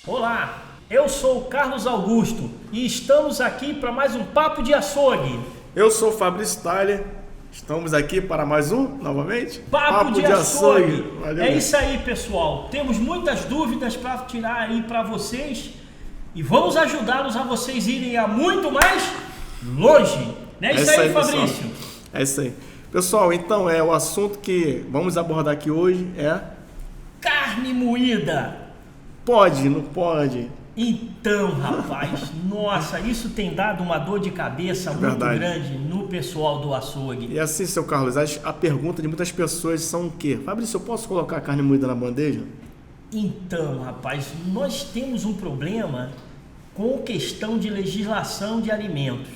Olá, eu sou o Carlos Augusto e estamos aqui para mais um Papo de Açougue. Eu sou o Fabrício Thaler, estamos aqui para mais um, novamente, Papo de Açougue. Valeu. É isso aí, pessoal. Temos muitas dúvidas para tirar aí para vocês e vamos ajudá-los a vocês irem a muito mais longe. Não é isso aí, Fabrício? Pessoal. É isso aí. Pessoal, então o assunto que vamos abordar aqui hoje é... Carne moída. Pode, não pode? Então, rapaz, nossa, isso tem dado uma dor de cabeça muito grande no pessoal do açougue. E assim, seu Carlos, a pergunta de muitas pessoas são o quê? Fabrício, eu posso colocar carne moída na bandeja? Então, rapaz, nós temos um problema com questão de legislação de alimentos.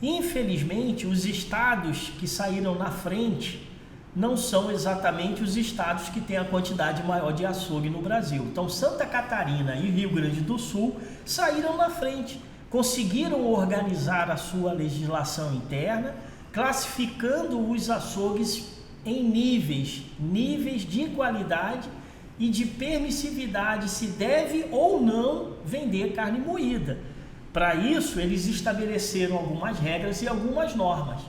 Infelizmente, os estados que saíram na frente não são exatamente os estados que têm a quantidade maior de açougue no Brasil. Então, Santa Catarina e Rio Grande do Sul saíram na frente, conseguiram organizar a sua legislação interna, classificando os açougues em níveis de qualidade e de permissividade, se deve ou não vender carne moída. Para isso, eles estabeleceram algumas regras e algumas normas.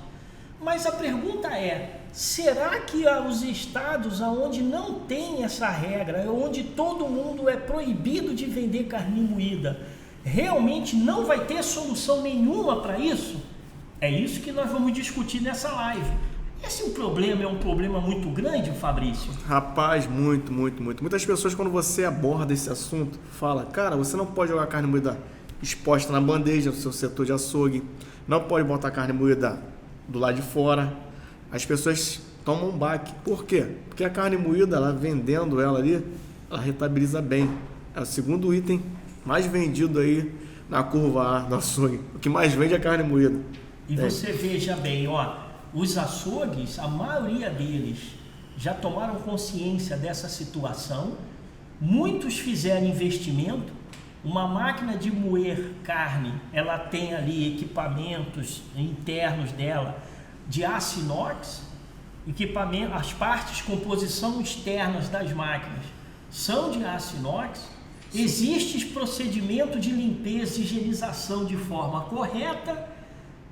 Mas a pergunta é, será que os estados onde não tem essa regra, onde todo mundo é proibido de vender carne moída, realmente não vai ter solução nenhuma para isso? É isso que nós vamos discutir nessa live. Esse problema é um problema muito grande, Fabrício? Rapaz, muito. Muitas pessoas, quando você aborda esse assunto, falam, cara, você não pode jogar carne moída exposta na bandeja do seu setor de açougue, não pode botar carne moída do lado de fora. As pessoas tomam um baque. Por quê? Porque a carne moída, ela vendendo ela ali, ela rentabiliza bem. É o segundo item mais vendido aí na curva A do açougue. O que mais vende é a carne moída. E você veja bem, os açougues, a maioria deles já tomaram consciência dessa situação. Muitos fizeram investimento. Uma máquina de moer carne, ela tem ali equipamentos internos dela de aço inox, as partes composição externas das máquinas são de aço inox. Existe procedimento de limpeza e higienização de forma correta,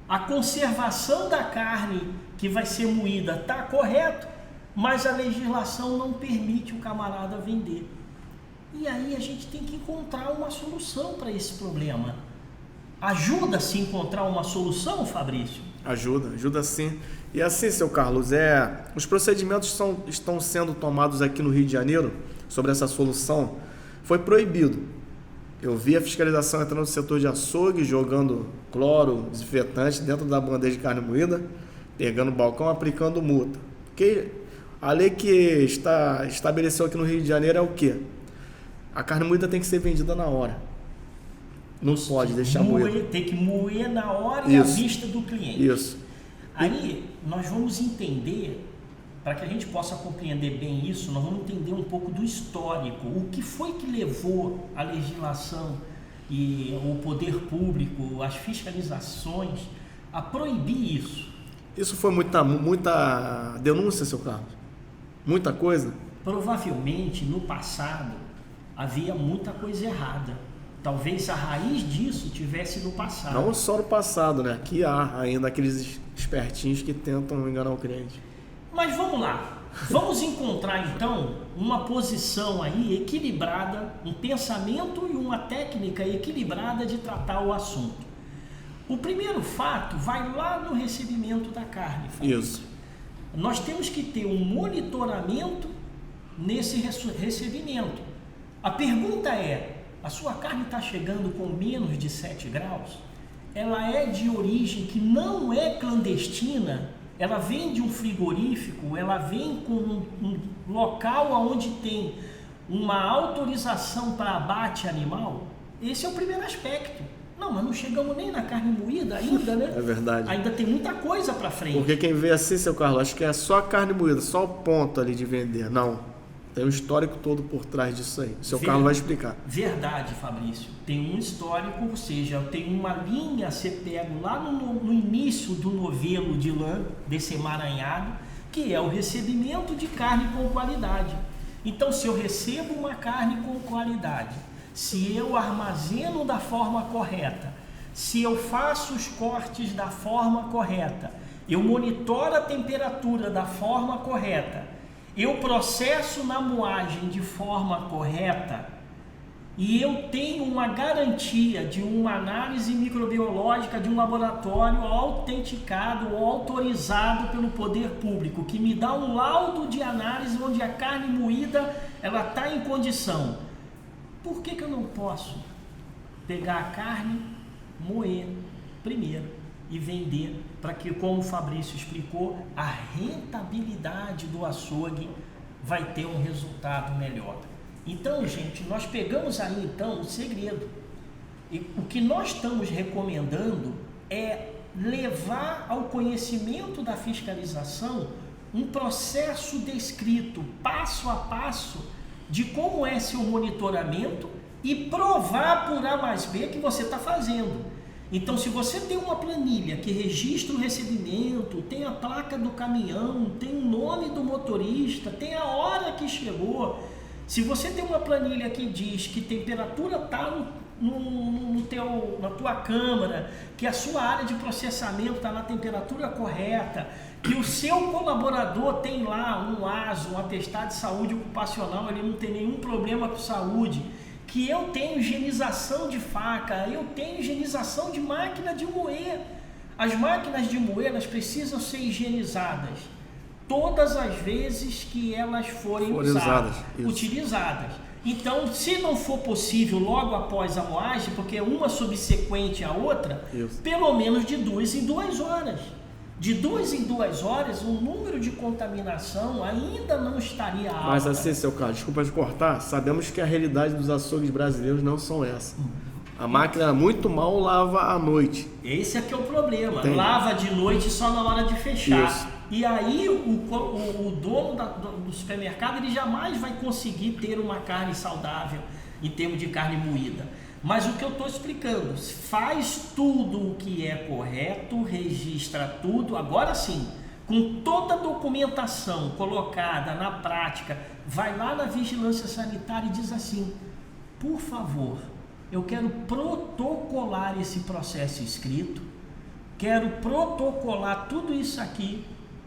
a conservação da carne que vai ser moída está correto, mas a legislação não permite o camarada vender. E aí a gente tem que encontrar uma solução para esse problema. Ajuda a se encontrar uma solução, Fabrício? Ajuda sim. E assim, seu Carlos, os procedimentos estão sendo tomados aqui no Rio de Janeiro sobre essa solução. Foi proibido. Eu vi a fiscalização entrando no setor de açougue, jogando cloro, desinfetante dentro da bandeja de carne moída, pegando o balcão, aplicando multa. Porque a lei que estabeleceu aqui no Rio de Janeiro é o quê? A carne moída tem que ser vendida na hora. Não pode deixar moída. Tem que moer na hora e à vista do cliente. Isso. Aí nós vamos entender, para que a gente possa compreender bem isso, nós vamos entender um pouco do histórico. O que foi que levou a legislação e o poder público, as fiscalizações, a proibir isso? Isso foi muita denúncia, seu Carlos? Muita coisa? Provavelmente, no passado, havia muita coisa errada. Talvez a raiz disso tivesse no passado. Não só no passado, né? Aqui há ainda aqueles espertinhos que tentam enganar o cliente. Mas vamos lá. Vamos encontrar, então, uma posição aí equilibrada, um pensamento e uma técnica equilibrada de tratar o assunto. O primeiro fato vai lá no recebimento da carne. Isso. Nós temos que ter um monitoramento nesse recebimento. A pergunta é, a sua carne está chegando com menos de 7 graus? Ela é de origem que não é clandestina? Ela vem de um frigorífico? Ela vem com um local onde tem uma autorização para abate animal? Esse é o primeiro aspecto. Não, mas não chegamos nem na carne moída ainda, né? É verdade. Ainda tem muita coisa para frente. Porque quem vê assim, seu Carlos, acho que é só a carne moída, só o ponto ali de vender. Não. Tem um histórico todo por trás disso aí. O seu Carlos vai explicar. Verdade, Fabrício. Tem um histórico, ou seja, tem uma linha a ser pego lá no início do novelo de lã, desse emaranhado, que é o recebimento de carne com qualidade. Então, se eu recebo uma carne com qualidade, se eu armazeno da forma correta, se eu faço os cortes da forma correta, eu monitoro a temperatura da forma correta, eu processo na moagem de forma correta e eu tenho uma garantia de uma análise microbiológica de um laboratório autenticado ou autorizado pelo poder público, que me dá um laudo de análise onde a carne moída ela está em condição. Por que eu não posso pegar a carne, moer primeiro e vender para que, como o Fabrício explicou, a rentabilidade do açougue vai ter um resultado melhor? Então, gente, nós pegamos aí então o segredo. E o que nós estamos recomendando é levar ao conhecimento da fiscalização um processo descrito, passo a passo, de como é seu monitoramento e provar por A mais B que você está fazendo. Então, se você tem uma planilha que registra o recebimento, tem a placa do caminhão, tem o nome do motorista, tem a hora que chegou, se você tem uma planilha que diz que temperatura está na tua câmara, que a sua área de processamento está na temperatura correta, que o seu colaborador tem lá um ASO, um atestado de saúde ocupacional, ele não tem nenhum problema com saúde, que eu tenho higienização de faca, eu tenho higienização de máquina de moer. As máquinas de moer, elas precisam ser higienizadas todas as vezes que elas forem utilizadas. Então, se não for possível logo após a moagem, porque é uma subsequente à outra, pelo menos de 2 em 2 horas. De 2 em 2 horas, o número de contaminação ainda não estaria alto. Mas assim, seu Carlos, desculpa te cortar, sabemos que a realidade dos açougues brasileiros não são essa. A máquina muito mal lava à noite. Esse é que é o problema. Lava de noite só na hora de fechar. Isso. E aí o dono do supermercado ele jamais vai conseguir ter uma carne saudável em termos de carne moída. Mas o que eu estou explicando, faz tudo o que é correto, registra tudo, agora sim, com toda a documentação colocada na prática, vai lá na vigilância sanitária e diz assim: por favor, eu quero protocolar esse processo escrito, quero protocolar tudo isso aqui,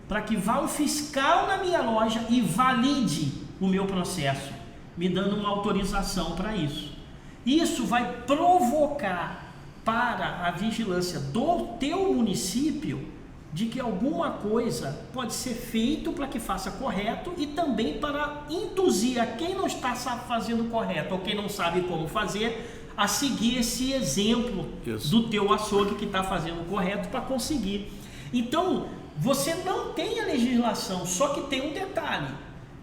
para que vá um fiscal na minha loja e valide o meu processo, me dando uma autorização para isso. Isso vai provocar para a vigilância do teu município de que alguma coisa pode ser feito para que faça correto e também para induzir a quem não está fazendo correto ou quem não sabe como fazer a seguir esse exemplo do teu açougue que está fazendo correto para conseguir. Então, você não tem a legislação, só que tem um detalhe: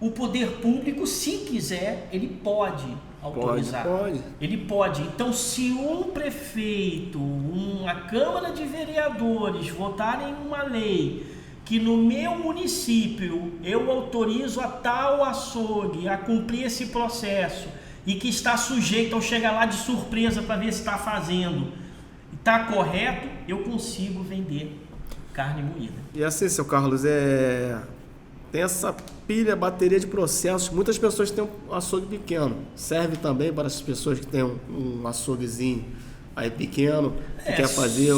o poder público, se quiser, ele pode autorizar. Pode. Ele pode. Então, se um prefeito, uma Câmara de Vereadores votarem uma lei que no meu município eu autorizo a tal açougue a cumprir esse processo e que está sujeito ao chegar lá de surpresa para ver se está fazendo, está correto, eu consigo vender carne moída. E assim, seu Carlos, tem essa bateria de processos. Muitas pessoas têm um açougue pequeno. Serve também para as pessoas que têm um açouguezinho aí pequeno, que quer fazer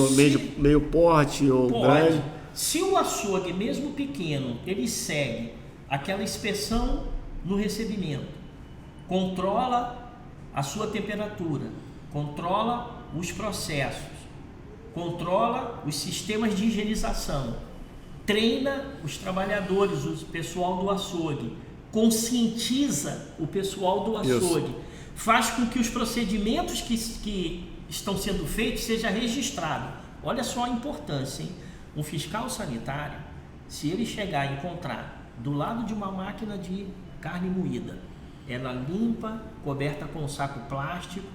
meio porte ou grande. Se o açougue, mesmo pequeno, ele segue aquela inspeção no recebimento, controla a sua temperatura, controla os processos, controla os sistemas de higienização, treina os trabalhadores, o pessoal do açougue, conscientiza o pessoal do açougue, faz com que os procedimentos que estão sendo feitos sejam registrados. Olha só a importância, hein? Um fiscal sanitário, se ele chegar e encontrar do lado de uma máquina de carne moída, ela limpa, coberta com um saco plástico,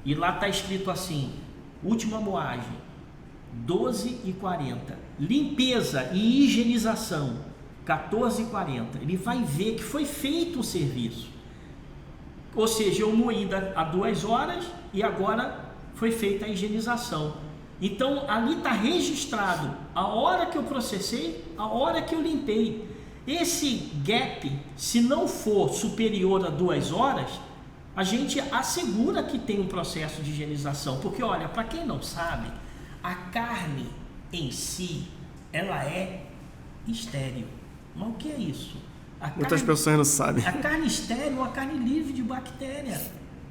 e lá está escrito assim: última moagem, 12h40, limpeza e higienização, 14h40. Ele vai ver que foi feito o serviço, ou seja, eu moí há 2 horas e agora foi feita a higienização. Então ali está registrado a hora que eu processei, a hora que eu limpei. Esse gap, se não for superior a 2 horas, a gente assegura que tem um processo de higienização. Porque, olha, para quem não sabe, a carne em si, ela é estéril. Mas o que é isso? Muitas pessoas não sabem. A carne estéril é uma carne livre de bactéria.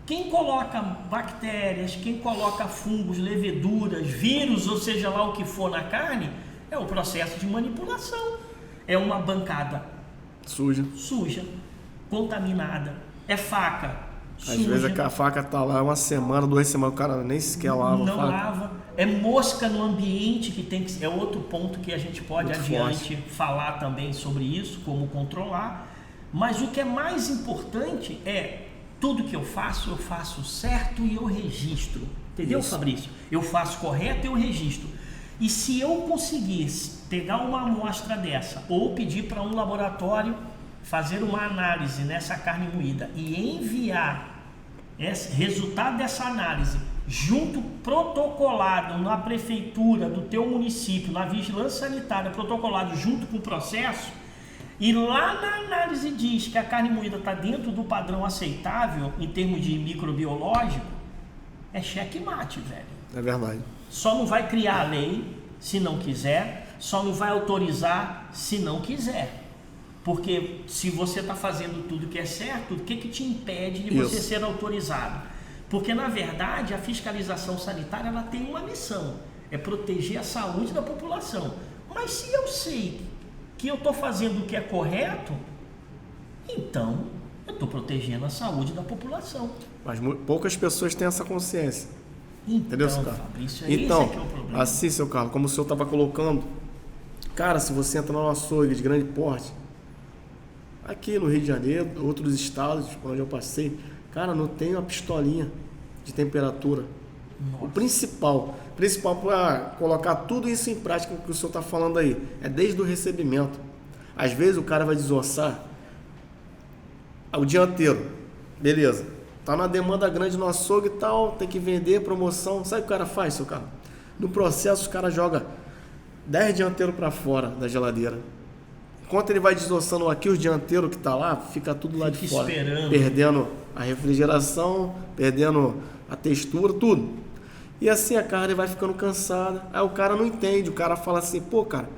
Quem coloca bactérias, quem coloca fungos, leveduras, vírus, ou seja lá o que for na carne, é um processo de manipulação. É uma bancada suja, contaminada. É faca Às vezes a faca tá lá uma semana, 2 semanas, o cara nem sequer lava. Não lava. É mosca no ambiente, que tem que é outro ponto que a gente pode adiante falar também sobre isso, como controlar. Mas o que é mais importante é tudo que eu faço certo e eu registro. Entendeu, isso. Fabrício? Eu faço correto e eu registro. E se eu conseguisse pegar uma amostra dessa ou pedir para um laboratório fazer uma análise nessa carne moída e enviar esse resultado dessa análise junto protocolado na prefeitura do teu município, na vigilância sanitária, protocolado junto com o processo, e lá na análise diz que a carne moída está dentro do padrão aceitável em termos de microbiológico, é checkmate, velho. É verdade. Só não vai criar a lei se não quiser, só não vai autorizar se não quiser. Porque se você está fazendo tudo que é certo, o que te impede de você ser autorizado? Porque, na verdade, a fiscalização sanitária ela tem uma missão, é proteger a saúde da população. Mas se eu sei que eu estou fazendo o que é correto, então eu estou protegendo a saúde da população. Mas poucas pessoas têm essa consciência. Entendeu, seu Carlos? Fabrício, então, esse é que é o problema. Assim, seu Carlos, como o senhor estava colocando, cara, se você entra num açougue de grande porte, aqui no Rio de Janeiro, outros estados por onde eu passei, cara, não tem uma pistolinha de temperatura. Nossa. O principal para colocar tudo isso em prática que o senhor está falando aí, é desde o recebimento. Às vezes o cara vai desossar o dianteiro, beleza, tá na demanda grande no açougue e tal, tem que vender, promoção, sabe o que o cara faz, seu carro? No processo o cara joga 10 dianteiros para fora da geladeira. Enquanto ele vai desossando aqui, os dianteiros que tá lá, fica tudo lá de fora, esperando. Perdendo a refrigeração, perdendo a textura, tudo. E assim a carne vai ficando cansada. Aí o cara não entende, o cara fala assim, pô, cara,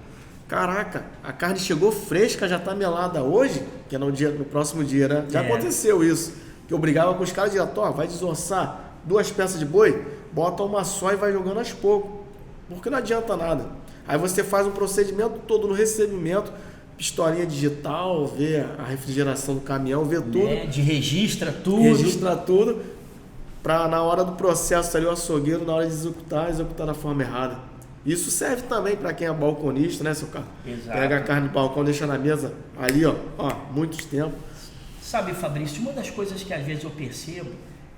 caraca, a carne chegou fresca, já tá melada hoje, que é no próximo dia, né? Já aconteceu isso, que eu brigava com os caras direto, ó, vai desossar 2 peças de boi, bota uma só e vai jogando aos poucos, porque não adianta nada. Aí você faz um procedimento todo no recebimento, pistolinha digital, vê a refrigeração do caminhão, vê tudo. Registra tudo. Registra tudo, para na hora do processo ali o açougueiro, na hora de executar da forma errada. Isso serve também para quem é balconista, né, seu Carlos? Exato. Pega a carne do balcão, deixa na mesa ali, ó, muitos tempos. Sabe, Fabrício, uma das coisas que às vezes eu percebo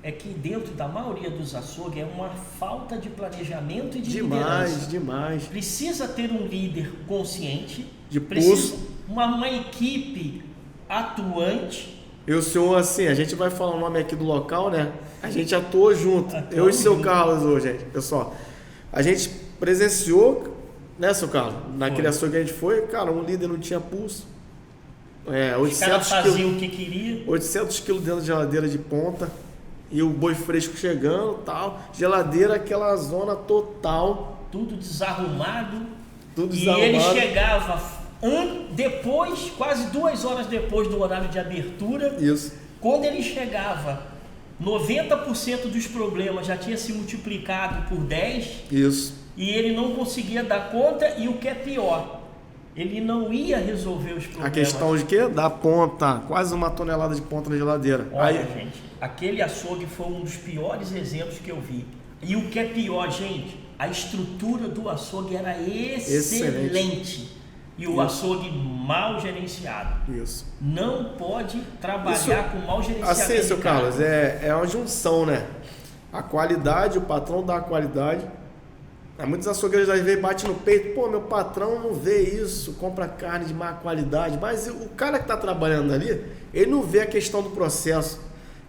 é que dentro da maioria dos açougues é uma falta de planejamento e de liderança. Demais. Precisa ter um líder consciente, de precisa uma equipe atuante. E o senhor, assim, a gente vai falar o nome aqui do local, né? A gente atuou junto. Eu e o seu Carlos hoje, gente. Pessoal, a gente presenciou, né, seu Carlos? Naquele açougue que a gente foi, cara, um líder não tinha pulso. 800 fazia o que queria. 800 quilos dentro da geladeira de ponta. E o boi fresco chegando, tal. Geladeira, aquela zona total. Tudo desarrumado. E ele chegava depois, quase 2 horas depois do horário de abertura. Isso. Quando ele chegava, 90% dos problemas já tinha se multiplicado por 10. Isso. E ele não conseguia dar conta, e o que é pior, ele não ia resolver os problemas. A questão de quê? Da ponta, quase 1 tonelada de ponta na geladeira. Olha, gente, aquele açougue foi um dos piores exemplos que eu vi. E o que é pior, gente, a estrutura do açougue era excelente. E o açougue mal gerenciado. Isso. Não pode trabalhar com mau gerenciamento. Assim, seu Carlos, é uma junção, né? A qualidade, o patrão dá a qualidade. Muitos açougueiros às vezes batem no peito, pô, meu patrão não vê isso, compra carne de má qualidade. Mas o cara que está trabalhando ali, ele não vê a questão do processo.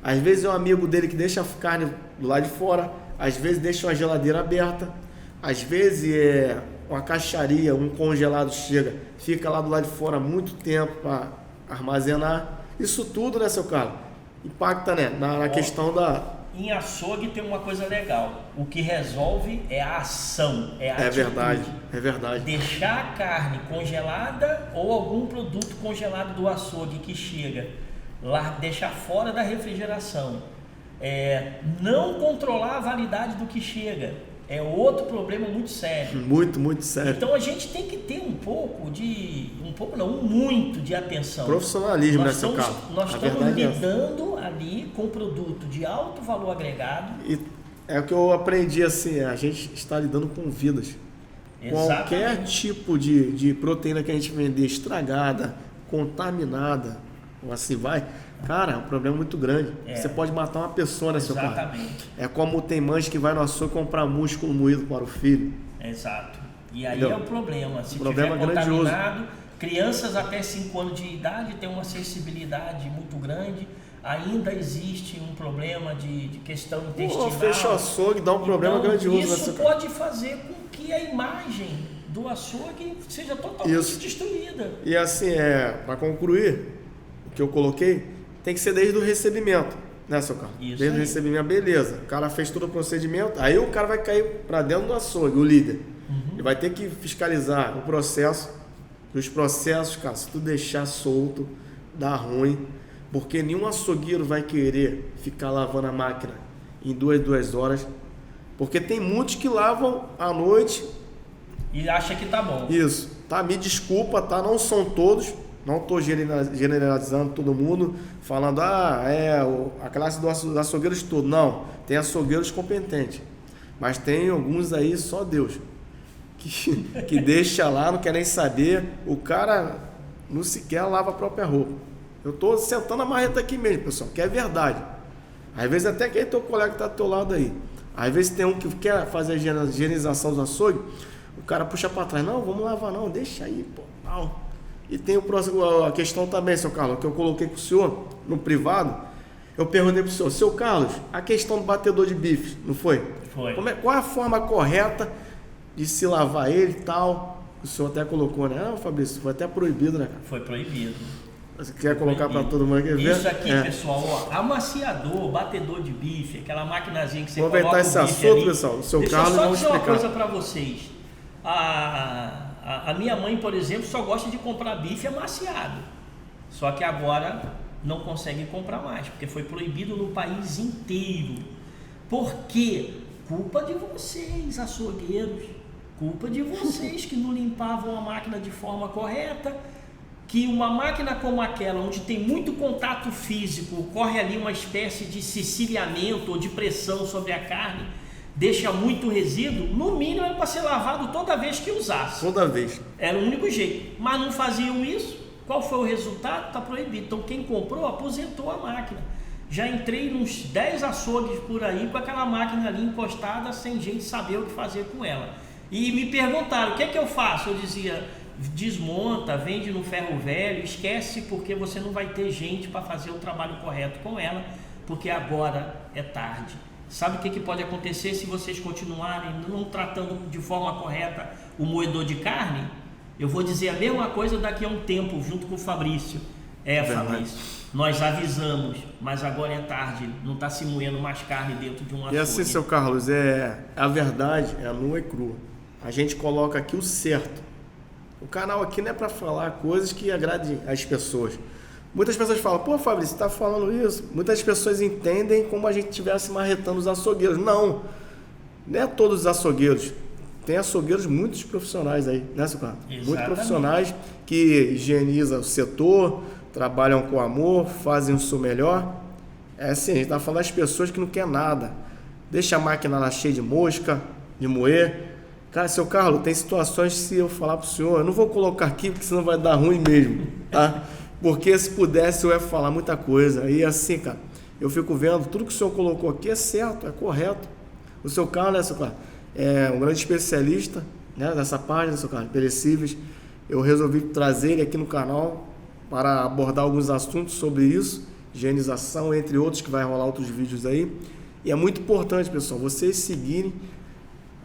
Às vezes é um amigo dele que deixa a carne do lado de fora, às vezes deixa uma geladeira aberta, às vezes uma caixaria, um congelado chega, fica lá do lado de fora muito tempo para armazenar. Isso tudo, né, seu Carlos? impacta, né, na questão da... Em açougue tem uma coisa legal. O que resolve é a ação, é a atitude. É verdade. Deixar a carne congelada ou algum produto congelado do açougue que chega, lá, deixar fora da refrigeração. Não controlar a validade do que chega. É outro problema muito sério. Muito sério. Então a gente tem que ter muito de atenção. Profissionalismo nesse caso. Nós estamos lidando ali com produto de alto valor agregado. E é o que eu aprendi assim, a gente está lidando com vidas. Exatamente. Qualquer tipo de proteína que a gente vender estragada, contaminada, ou assim vai, cara, é um problema muito grande. Você pode matar uma pessoa nesse carro. Exatamente. É como tem mães que vai no açougue comprar músculo moído para o filho. Exato. E aí é o problema. Se tiver grandioso. contaminado, crianças até 5 anos de idade têm uma sensibilidade muito grande. Ainda existe um problema de questão intestinal. Fecha o açougue, dá um problema grandioso. Isso pode fazer com que a imagem do açougue seja totalmente destruída. E assim, para concluir, o que eu coloquei, tem que ser desde o recebimento, né, seu Carlos? Desde o recebimento, beleza. O cara fez todo o procedimento, aí o cara vai cair para dentro do açougue, o líder. Ele vai ter que fiscalizar o processo. E os processos, cara, se tu deixar solto, dá ruim. Porque nenhum açougueiro vai querer ficar lavando a máquina em 2 horas. Porque tem muitos que lavam à noite. E acha que tá bom. Isso. Tá, me desculpa, tá? Não são todos. Não estou generalizando todo mundo. Falando, a classe dos açougueiros todo. Não. Tem açougueiros competentes. Mas tem alguns aí, só Deus. Que deixa lá, não quer nem saber. O cara não sequer lava a própria roupa. Eu estou sentando a marreta aqui mesmo, pessoal, que é verdade. Às vezes até quem é teu colega que está do teu lado aí. Às vezes tem um que quer fazer a higienização dos açougues, o cara puxa para trás. Não, vamos lavar não, deixa aí, pô. Não. E tem a questão também, seu Carlos, que eu coloquei com o senhor no privado. Eu perguntei para o senhor, seu Carlos, a questão do batedor de bife, não foi? Foi. Qual é a forma correta de se lavar ele e tal? O senhor até colocou, né? Não, Fabrício, foi até proibido, né, cara? Foi proibido. Você quer colocar para todo mundo aqui ver? Isso aqui, pessoal, amaciador, batedor de bife, aquela maquinazinha que você coloca o bife esse assunto, ali. Pessoal, o seu Deixa Carlos eu não só dizer explicar. uma coisa para vocês. A minha mãe, por exemplo, só gosta de comprar bife amaciado. Só que agora não consegue comprar mais, porque foi proibido no país inteiro. Por quê? Culpa de vocês, açougueiros. Culpa de vocês que não limpavam a máquina de forma correta. Que uma máquina como aquela, onde tem muito contato físico, ocorre ali uma espécie de siciliamento ou de pressão sobre a carne, deixa muito resíduo, no mínimo era para ser lavado toda vez que usasse. Toda vez. Era o único jeito. Mas não faziam isso. Qual foi o resultado? Está proibido. Então quem comprou, aposentou a máquina. Já entrei nos 10 açougues por aí com aquela máquina ali encostada, sem gente saber o que fazer com ela. E me perguntaram, o que é que eu faço? Eu dizia... desmonta, vende no ferro velho, esquece, porque você não vai ter gente para fazer o trabalho correto com ela, porque agora é tarde. Sabe o que pode acontecer se vocês continuarem não tratando de forma correta o moedor de carne? Eu vou dizer a mesma coisa daqui a um tempo, junto com o Fabrício. Fabrício, nós avisamos, mas agora é tarde, não está se moendo mais carne dentro de um açougue. E assim, seu Carlos, a verdade é nua e crua. A gente coloca aqui o certo. O canal aqui não é para falar coisas que agradem as pessoas. Muitas pessoas falam, pô, Fabrício, você está falando isso? Muitas pessoas entendem como a gente estivesse marretando os açougueiros. Não é todos os açougueiros. Tem açougueiros muito profissionais aí, né, seu Carlos? Muito profissionais que higienizam o setor, trabalham com amor, fazem o seu melhor. É assim, a gente está falando das pessoas que não querem nada. Deixa a máquina lá cheia de mosca, de moer. Cara, seu Carlos, tem situações que se eu falar pro senhor, eu não vou colocar aqui porque senão vai dar ruim mesmo, tá? Porque se pudesse eu ia falar muita coisa. E assim, cara, eu fico vendo, tudo que o senhor colocou aqui é certo, é correto. O seu Carlos, né, seu Carlos, é um grande especialista, né, dessa página, seu Carlos, perecíveis. Eu resolvi trazer ele aqui no canal para abordar alguns assuntos sobre isso, higienização, entre outros, que vai rolar outros vídeos aí. E é muito importante, pessoal, vocês seguirem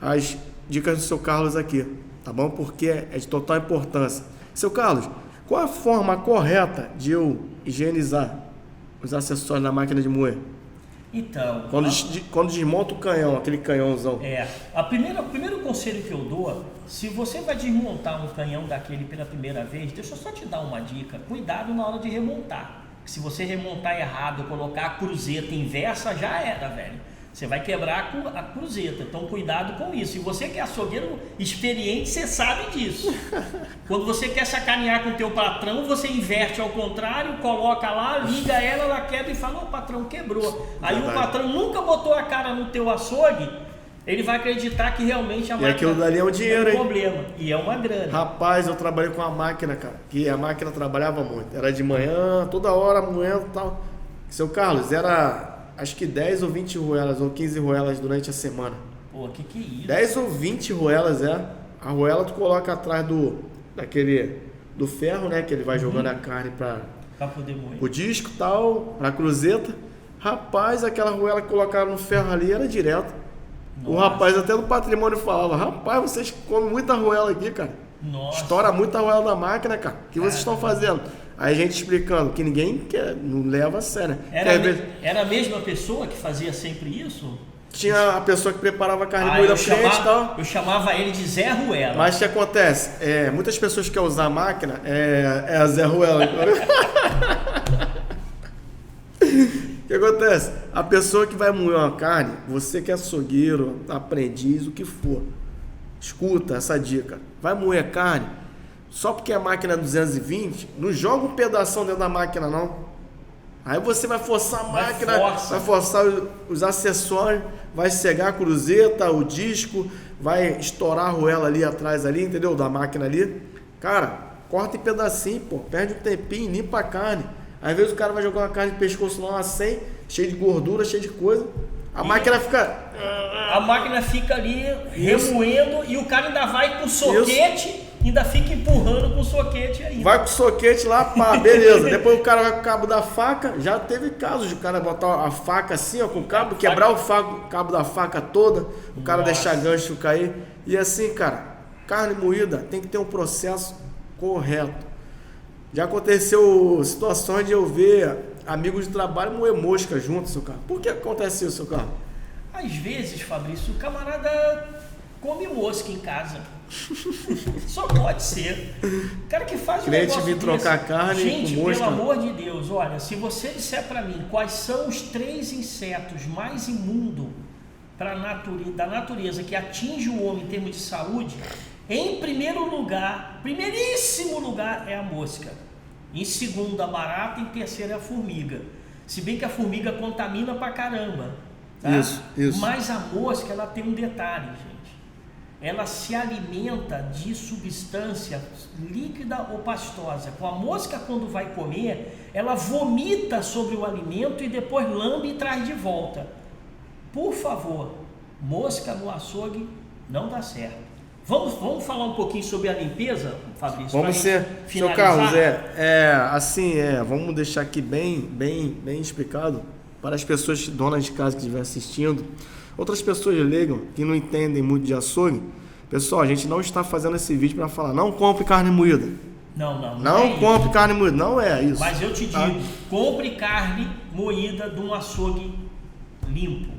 as dicas do seu Carlos aqui, tá bom? Porque é de total importância. Seu Carlos, qual a forma correta de eu higienizar os acessórios da máquina de moer? Então, Quando desmonta o canhão, aquele canhãozão. O primeiro conselho que eu dou, se você vai desmontar um canhão daquele pela primeira vez, deixa eu só te dar uma dica, cuidado na hora de remontar. Se você remontar errado, colocar a cruzeta inversa, já era, velho. Você vai quebrar a cruzeta, então cuidado com isso. E você que é açougueiro experiente, você sabe disso. Quando você quer sacanear com o teu patrão, você inverte ao contrário, coloca lá, liga ela quebra e fala, patrão, quebrou. Aí o patrão nunca botou a cara no teu açougue, ele vai acreditar que realmente a máquina... E aquilo dali é um dinheiro, hein? Problema. E é uma grana. Rapaz, eu trabalhei com a máquina, cara, que a máquina trabalhava muito. Era de manhã, toda hora, moendo e tal. Seu Carlos, era... Acho que 10 ou 20 roelas ou 15 roelas durante a semana. Pô, que é isso? 10 ou 20 roelas, A roela tu coloca atrás do ferro, né? Que ele vai jogando a carne pra poder moer. O disco e tal, pra cruzeta. Rapaz, aquela roela que colocaram no ferro ali era direto. Nossa. O rapaz até do patrimônio falava, rapaz, vocês comem muita roela aqui, cara. Nossa. Estoura muita roela da máquina, cara. O que vocês estão fazendo? Aí a gente explicando que ninguém não leva a sério. Era a mesma pessoa que fazia sempre isso? Tinha a pessoa que preparava a carne moída frente e tal. Eu chamava ele de Zé Ruela. Mas o que acontece? Muitas pessoas querem usar a máquina, a Zé Ruela. O que acontece? A pessoa que vai moer uma carne, você que é açougueiro, aprendiz, o que for, escuta essa dica. Vai moer carne, só porque a máquina é 220, não joga um pedação dentro da máquina, não. Aí você vai forçar a máquina, vai forçar os acessórios, vai cegar a cruzeta, o disco, vai estourar a roela ali atrás, ali, entendeu? Da máquina ali. Cara, corta em pedacinho, pô, perde um tempinho, limpa a carne. Às vezes o cara vai jogar uma carne de pescoço lá, uma 100, cheia de gordura, cheia de coisa. A máquina fica ali remoendo e o cara ainda vai com o soquete. Ainda fica empurrando com o soquete aí. Vai com o soquete lá, pá, beleza. Depois o cara vai com o cabo da faca. Já teve casos de o cara botar a faca assim, ó, com o cabo, quebrar o cabo da faca toda, o cara deixar gancho cair. E assim, cara, carne moída tem que ter um processo correto. Já aconteceu situações de eu ver amigos de trabalho moer mosca junto, seu carro. Por que acontece isso, seu carro? Às vezes, Fabrício, o camarada come mosca em casa. Só pode ser. O cara que faz um negócio vir trocar carne gente, com mosca. Pelo amor de Deus, olha, se você disser para mim quais são os 3 insetos mais imundos da natureza que atinge o homem em termos de saúde, em primeiro lugar, primeiríssimo lugar é a mosca. Em segundo a barata e em terceiro é a formiga. Se bem que a formiga contamina pra caramba, tá? Isso. Mas a mosca, ela tem um detalhe, gente. Ela se alimenta de substância líquida ou pastosa. Com a mosca, quando vai comer, ela vomita sobre o alimento e depois lambe e traz de volta. Por favor, mosca no açougue não dá certo. Vamos falar um pouquinho sobre a limpeza, Fabrício? Vamos ser, seu Carlos, vamos deixar aqui bem explicado para as pessoas donas de casa que estiverem assistindo. Outras pessoas leigam, que não entendem muito de açougue. Pessoal, a gente não está fazendo esse vídeo para falar, não compre carne moída. Não compre carne moída, não é isso. Mas eu te digo, compre carne moída de um açougue limpo,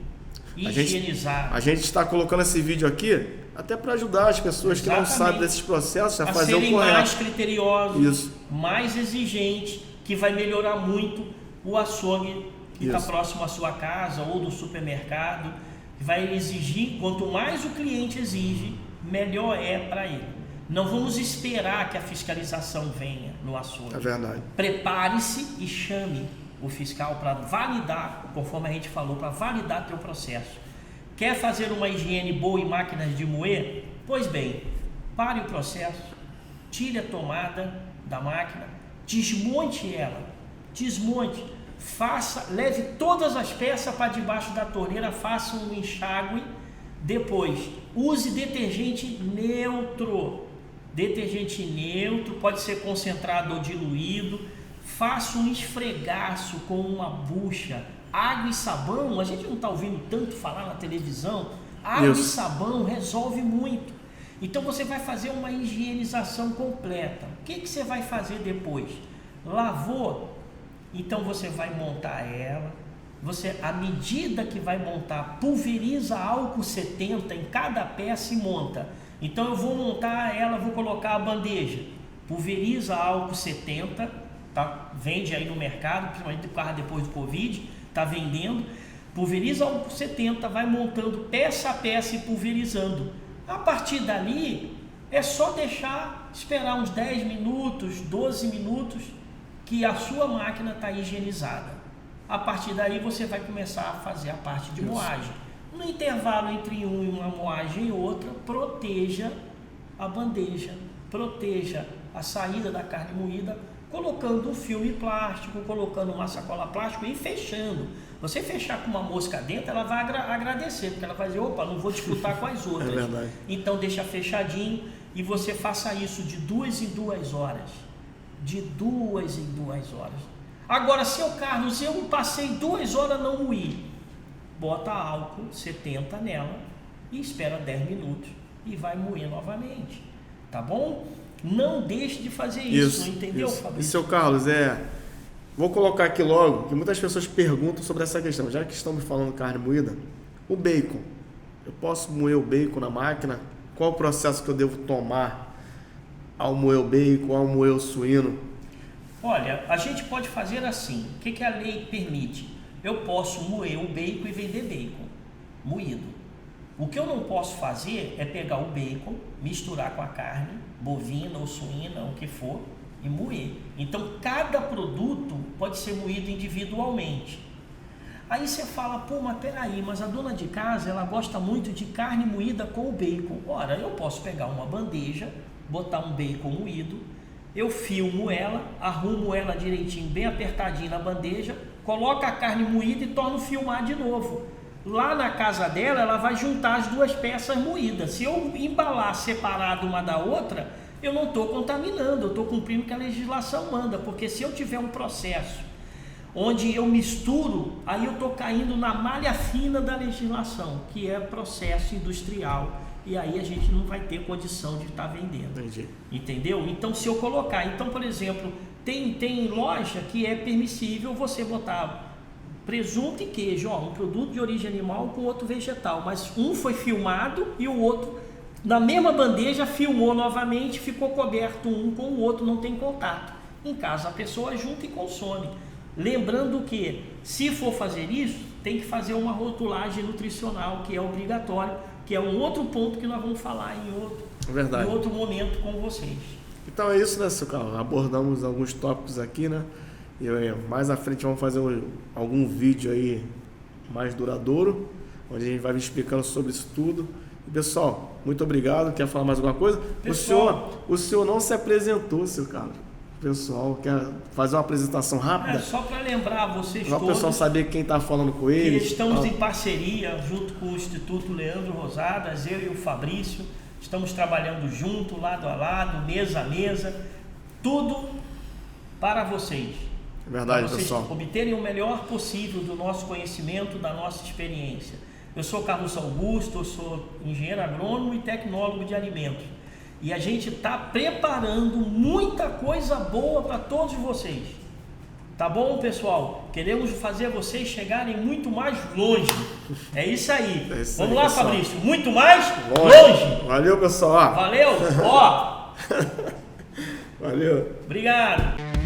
higienizado. A gente está colocando esse vídeo aqui até para ajudar as pessoas que não sabem desses processos a fazer o correto. Mais criteriosos, mais exigentes, que vai melhorar muito o açougue que está próximo à sua casa ou do supermercado. Vai exigir, quanto mais o cliente exige, melhor é para ele. Não vamos esperar que a fiscalização venha no açougue. É verdade. Prepare-se e chame o fiscal para validar, conforme a gente falou, para validar teu processo. Quer fazer uma higiene boa em máquinas de moer? Pois bem, pare o processo, tire a tomada da máquina, desmonte ela, leve todas as peças para debaixo da torneira, faça um enxágue, depois use detergente neutro, pode ser concentrado ou diluído, faça um esfregaço com uma bucha, água e sabão. A gente não está ouvindo tanto falar na televisão, água e sabão resolve muito. Então você vai fazer uma higienização completa. O que você vai fazer depois? Lavou, Então você vai montar ela, você, à medida que vai montar, pulveriza álcool 70 em cada peça e monta. Então eu vou montar ela, vou colocar a bandeja, pulveriza álcool 70, tá? Vende aí no mercado, principalmente depois do Covid, está vendendo, pulveriza álcool 70, vai montando peça a peça e pulverizando. A partir dali, é só deixar, esperar uns 10 minutos, 12 minutos, que a sua máquina está higienizada. A partir daí você vai começar a fazer a parte de moagem. No intervalo entre uma moagem e outra, proteja a bandeja, proteja a saída da carne moída, colocando um filme plástico, colocando uma sacola plástica e fechando. Você fechar com uma mosca dentro, ela vai agradecer, porque ela vai dizer, opa, não vou disputar com as outras. É verdade. Então deixa fechadinho e você faça isso de 2 em 2 horas. De 2 em 2 horas. Agora, seu Carlos, eu passei 2 horas não moí. Bota álcool 70 nela e espera 10 minutos e vai moer novamente. Tá bom? Não deixe de fazer isso, entendeu, Fabrício? E seu Carlos, vou colocar aqui logo, que muitas pessoas perguntam sobre essa questão. Já que estamos falando carne moída, o bacon. Eu posso moer o bacon na máquina? Qual o processo que eu devo tomar ao moer o bacon, ao moer o suíno? Olha, a gente pode fazer assim. O que a lei permite? Eu posso moer o bacon e vender bacon moído. O que eu não posso fazer é pegar o bacon, misturar com a carne, bovina ou suína, o que for, e moer. Então, cada produto pode ser moído individualmente. Aí você fala, pô, mas peraí, mas a dona de casa, ela gosta muito de carne moída com o bacon. Ora, eu posso pegar uma bandeja, botar um bacon moído, eu filmo ela, arrumo ela direitinho, bem apertadinho na bandeja, coloco a carne moída e torno filmar de novo. Lá na casa dela, ela vai juntar as 2 peças moídas. Se eu embalar separado uma da outra, eu não estou contaminando, eu estou cumprindo o que a legislação manda. Porque se eu tiver um processo onde eu misturo, aí eu estou caindo na malha fina da legislação, que é processo industrial. E aí a gente não vai ter condição de estar vendendo. Entendi. Entendeu? Então, se eu colocar... Então, por exemplo, tem loja que é permissível você botar presunto e queijo, um produto de origem animal com outro vegetal, mas um foi filmado e o outro, na mesma bandeja, filmou novamente, ficou coberto um com o outro, não tem contato. Em casa a pessoa junta e consome. Lembrando que, se for fazer isso, tem que fazer uma rotulagem nutricional, que é obrigatório, que é um outro ponto que nós vamos falar em outro momento com vocês. Então é isso, né, seu Carlos? Abordamos alguns tópicos aqui, né? E mais à frente vamos fazer algum vídeo aí mais duradouro, onde a gente vai explicando sobre isso tudo. E, pessoal, muito obrigado. Quer falar mais alguma coisa? O senhor não se apresentou, seu Carlos. O pessoal quer fazer uma apresentação rápida? Só para lembrar vocês todos. Para o pessoal saber quem está falando com eles. Estamos em parceria junto com o Instituto Leandro Rosadas, eu e o Fabrício. Estamos trabalhando junto, lado a lado, mesa a mesa. Tudo para vocês. Verdade, para vocês pessoal. obterem o melhor possível do nosso conhecimento, da nossa experiência. Eu sou Carlos Augusto, eu sou engenheiro agrônomo e tecnólogo de alimentos. E a gente está preparando muita coisa boa para todos vocês. Tá bom, pessoal? Queremos fazer vocês chegarem muito mais longe. É isso aí. Vamos lá, pessoal. Fabrício. Muito mais longe. Valeu, pessoal. Valeu. Valeu. Obrigado.